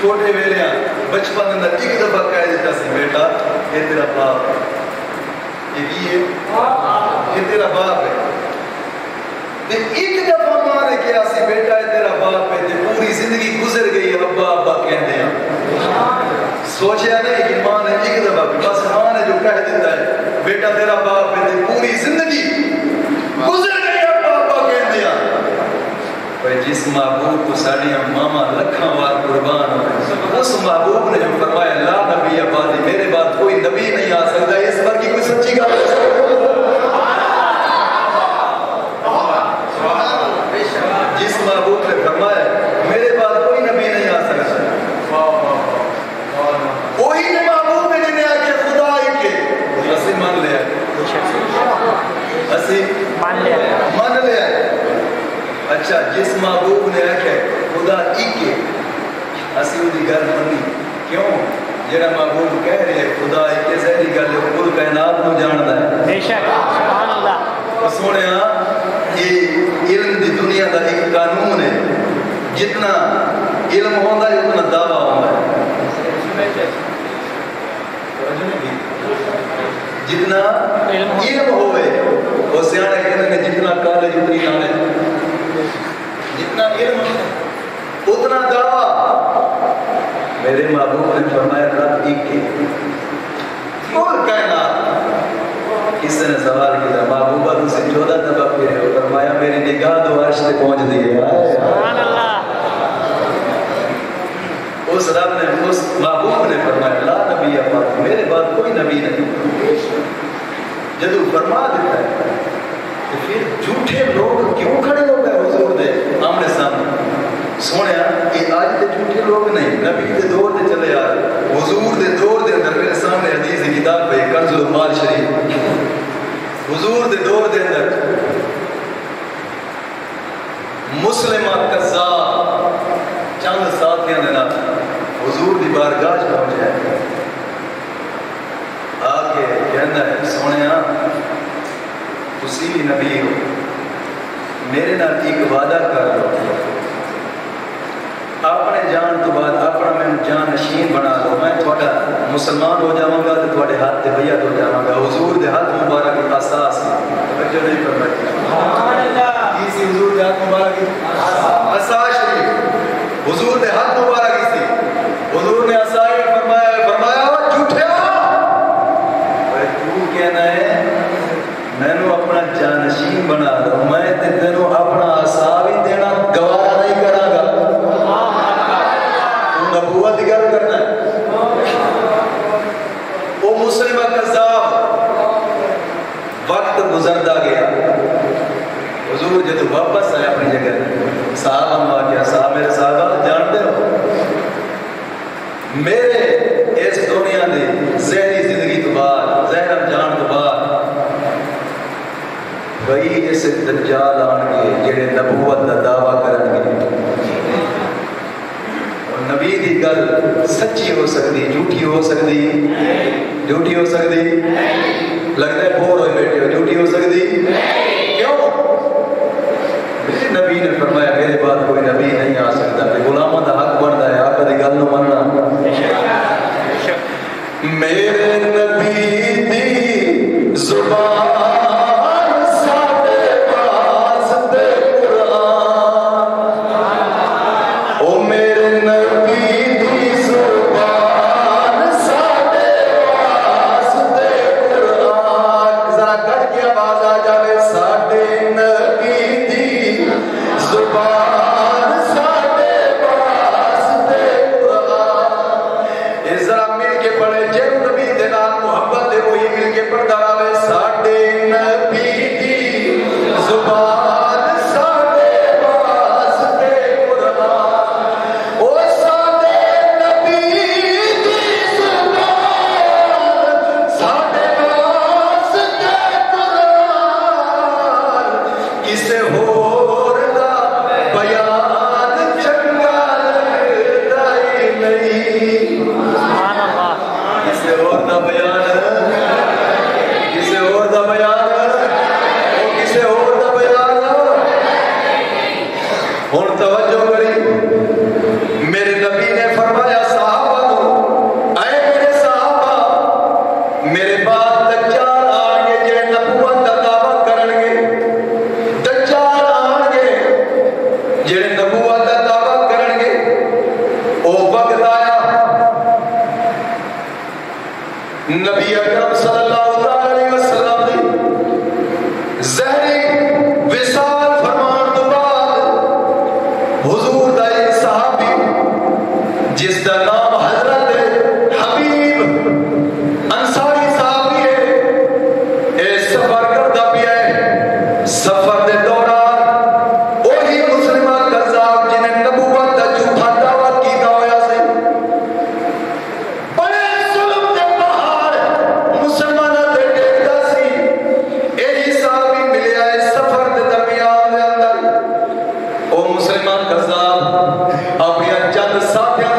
چھوٹے ویلے بچپن اندر ایک دفعہ کہہ دیتا سی بیٹا یہ تیرا باپ ہے، یہ کی ہے یہ تیرا باپ ہے. ایک دفعہ ماں نے کہا سی بیٹا یہ تیرا باپ ہے، پوری زندگی گزر گئی ابا ابا کہتے ہیں. سوچیا نہیں کہ ماں نے ایک دفعہ، بس ماں نے جو کہہ دیتا ہے بیٹا تیرا باپ ہے، پوری زندگی گزر گئی ابا ابا کہتے ہیں. جس محبوب کو ساڑی ماما لکھاں وار قربان ہو، اس محبوب نے جو فرمایا لا نبی آبادی، میرے بعد کوئی نبی نہیں آ سکتا، اس پر کی کوئی سچی گل ہے؟ جس محبوب نے فرمایا میرے بعد کوئی نبی نہیں آ سکتا، وہی نے محبوب نے جنہیں آکے خدا ہی کے اسی مان لیا، اسی مان لیا. اچھا جس محبوب نے آکے خدا ہی کے اسی دی گل منی کیوں؟ جڑا محبوب کہہ رہے ہیں خدا ہی کے ظاہری گل ہے، کل کائنات کو جاندا ہے. بے شک سبحان اللہ. سونیا یہ علم دی دنیا دا ایک قانون ہے، جتنا علم ہوندا ہے اتنا دعویٰ ہوندا ہے. جتنا علم ہوئے وہ سیانے کہتے ہیں جتنا کالج اتنی نالج، جتنا علم اتنا دعویٰ. میرے محبوب نے فرمایا رب ایک کے اور کائنات. کسی نے سوال کیا محبوبہ تم سے 14 دفعہ پھرے ہو، فرمایا میری نگاہ تو عرش سے پہنچ دی ہے. سبحان اللہ. اس رب نے اس محبوب نے فرمایا لا نبی آباد، میرے بعد کوئی نبی نہیں. جب فرما دیتا ہے تو پھر جھوٹے لوگ کیوں کھڑے ہو گئے حضور دے آمنے سامنے؟ سوڑیا یہ آج دے جھوٹے لوگ نہیں، نبی دے دور دے چلے آئے. حضور دے دور دے اندر میرے سامنے حدیث کی کتاب پہ کنز المال شریف، حضور دے دور دے اندر مسلمہ قذاب چند ساتھیاں دینا حضور دی بارگاہ پہنچ جائے، آگے کہنا ہے سونیا تسی بھی نبی ہو، میرے نال ایک وعدہ کر لو، اپنے جان تو بعد اپنا میں جان نشین بنا لو، میں تھوڑا مسلمان ہو جاؤں گا تو تھوڑے ہاتھ تے بیعت ہو جاؤں گا. حضور دے ہاتھ مبارک کی اساس ہے، توجہ نہیں فرمائی. سبحان اللہ. اسی حضور دے ہاتھ مبارک کی اساس شریف، حضور دے ہاتھ مبارک اسی. حضور نے اساس فرمایا جھوٹے ہو، تو کہنا ہے میں نے اپنا جانشین بنا دو، میں تینوں اپنا عصا بھی دینا گوارا نہیں کرا گا. تو نبوت کی گل کرنا ہے. وہ مسلمہ قذاب وقت گزرتا گیا. حضور جب واپس آئے اپنی جگہ صحابہ ماں کیا صاحب میرے صحابہ جانتے ہو میرے اس دنیا دی ذہنی زندگی تو بعد ظاہر جان تو بعد کئی ایسے دجال آن گے جڑے نبوت کا دعویٰ کرن گے. اور نبی دی گل سچی ہو سکتی، جھوٹی ہو سکتی، جھوٹی ہو سکتی. لگتا ہے بور ہوئے بیٹھے ہو، جھوٹی ہو سکتی. کیوں؟ میرے نبی نے فرمایا میرے بعد کوئی نبی نہیں آ سکتا. غلاموں کا حق بنتا ہے آقا دی گل نو مننا. میرے نبی دی زبان توجہ کری. میرے نبی نے فرمایا مسلمان قذاب اپنی چند ساتھیاں